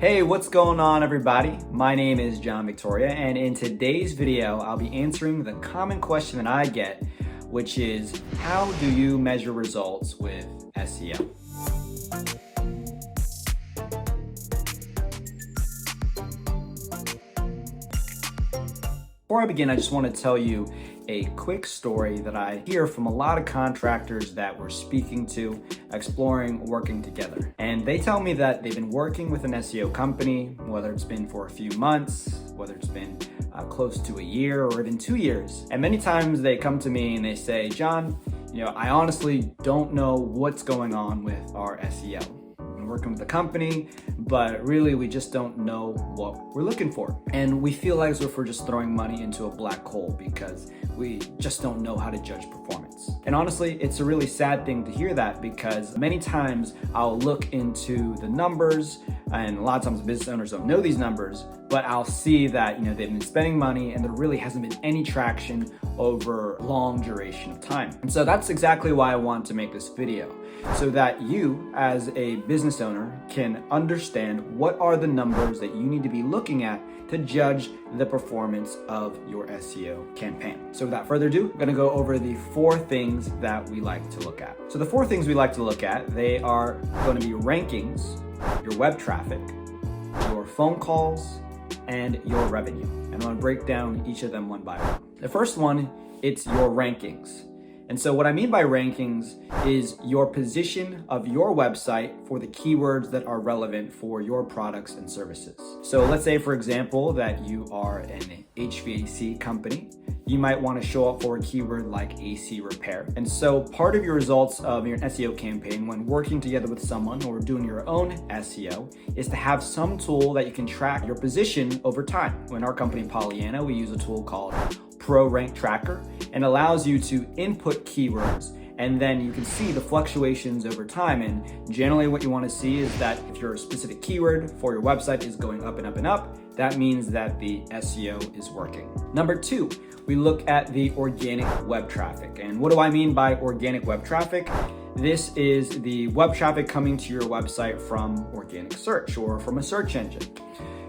Hey, what's going on everybody? My name is John Victoria, and in today's video, I'll be answering the common question that I get, which is, how do you measure results with SEO? Before I begin, I just want to tell you a quick story that I hear from a lot of contractors that we're speaking to, exploring working together. And they tell me that they've been working with an SEO company, whether it's been for a few months, whether it's been close to a year or even 2 years. And many times they come to me and they say, John, I honestly don't know what's going on with our SEO. I'm working with the company, but really we just don't know what we're looking for. And we feel as if we're just throwing money into a black hole because we just don't know how to judge performance. And honestly, it's a really sad thing to hear that, because many times I'll look into the numbers, and a lot of times business owners don't know these numbers, but I'll see that they've been spending money and there really hasn't been any traction over long duration of time. And so that's exactly why I want to make this video, so that you as a business owner can understand what are the numbers that you need to be looking at to judge the performance of your SEO campaign. So without further ado, I'm gonna go over the 4 things that we like to look at. So the 4 things we like to look at, they are going to be rankings, your web traffic, your phone calls, and your revenue. And I'm gonna break down each of them one by one. The first one, it's your rankings. And so what I mean by rankings is your position of your website for the keywords that are relevant for your products and services. So let's say, for example, that you are an HVAC company. You might want to show up for a keyword like AC repair. And so part of your results of your SEO campaign when working together with someone or doing your own SEO is to have some tool that you can track your position over time. In our company, Pollyanna, we use a tool called Pro Rank Tracker, and allows you to input keywords, and then you can see the fluctuations over time. And generally what you want to see is that if your specific keyword for your website is going up and up and up, that means that the SEO is working. Number 2, we look at the organic web traffic. And what do I mean by organic web traffic? This is the web traffic coming to your website from organic search or from a search engine.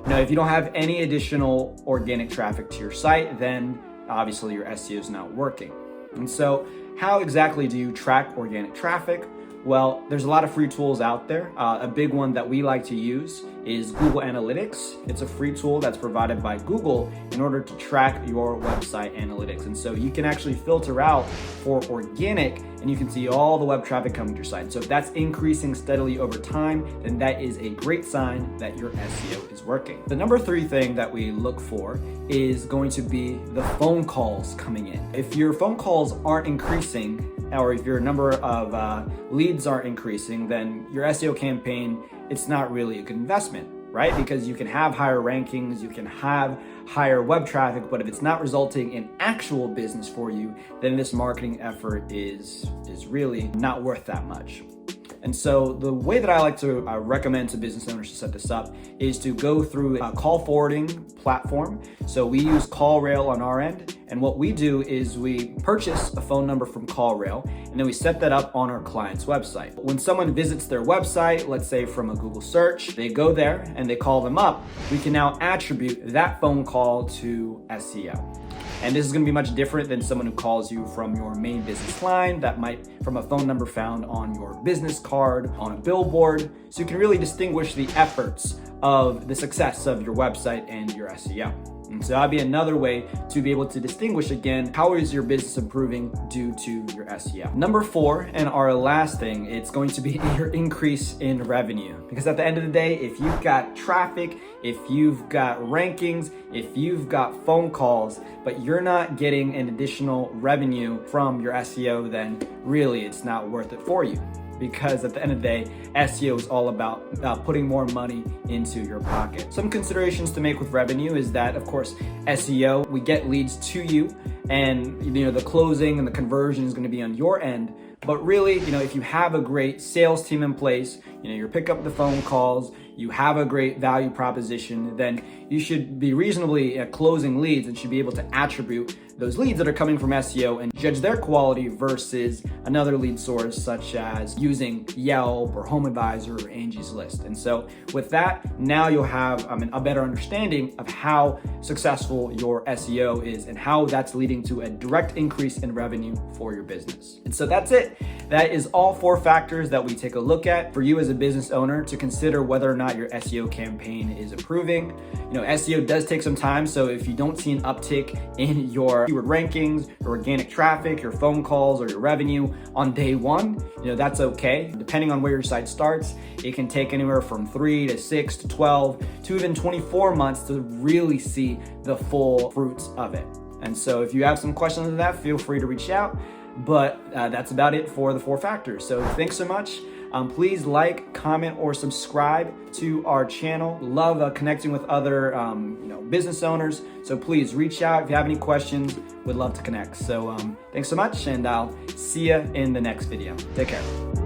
If you don't have any additional organic traffic to your site, then obviously your SEO is not working. And so how exactly do you track organic traffic? Well, there's a lot of free tools out there. A big one that we like to use is Google Analytics. It's a free tool that's provided by Google in order to track your website analytics. And so you can actually filter out for organic, and you can see all the web traffic coming to your site. So if that's increasing steadily over time, then that is a great sign that your SEO is working. The number 3 thing that we look for is going to be the phone calls coming in. If your phone calls aren't increasing, or if your number of leads aren't increasing, then your SEO campaign, it's not really a good investment, right? Because you can have higher rankings, you can have higher web traffic, but if it's not resulting in actual business for you, then this marketing effort is really not worth that much. And so the way that I like to recommend to business owners to set this up is to go through a call forwarding platform. So we use CallRail on our end. And what we do is we purchase a phone number from CallRail, and then we set that up on our client's website. When someone visits their website, let's say from a Google search, they go there and they call them up, we can now attribute that phone call to SEO. And this is going to be much different than someone who calls you from your main business line, that might from a phone number found on your business card, on a billboard. So you can really distinguish the efforts of the success of your website and your SEO. And so that'd be another way to be able to distinguish, again, how is your business improving due to your SEO. Number 4, and our last thing, it's going to be your increase in revenue. Because at the end of the day, if you've got traffic, if you've got rankings, if you've got phone calls, but you're not getting an additional revenue from your SEO, then really it's not worth it for you. Because at the end of the day, SEO is all about putting more money into your pocket. Some considerations to make with revenue is that, of course, SEO, we get leads to you, and the closing and the conversion is going to be on your end. But really, if you have a great sales team in place, you pick up the phone calls, you have a great value proposition, then you should be reasonably closing leads and should be able to attribute those leads that are coming from SEO and judge their quality versus another lead source such as using Yelp or Home Advisor or Angie's List. And so with that, now you'll have a better understanding of how successful your SEO is and how that's leading to a direct increase in revenue for your business. And so that's it. That is all 4 factors that we take a look at for you as a business owner to consider whether or not your SEO campaign is improving. SEO does take some time, so if you don't see an uptick in your keyword rankings, your organic traffic, your phone calls, or your revenue on day 1, that's okay. Depending on where your site starts, it can take anywhere from 3 to 6 to 12 to even 24 months to really see the full fruits of it. And so if you have some questions on that, feel free to reach out. But that's about it for the 4 factors. So thanks so much. Please like, comment, or subscribe to our channel. Love connecting with other business owners. So please reach out if you have any questions. We'd love to connect. So thanks so much, and I'll see you in the next video. Take care.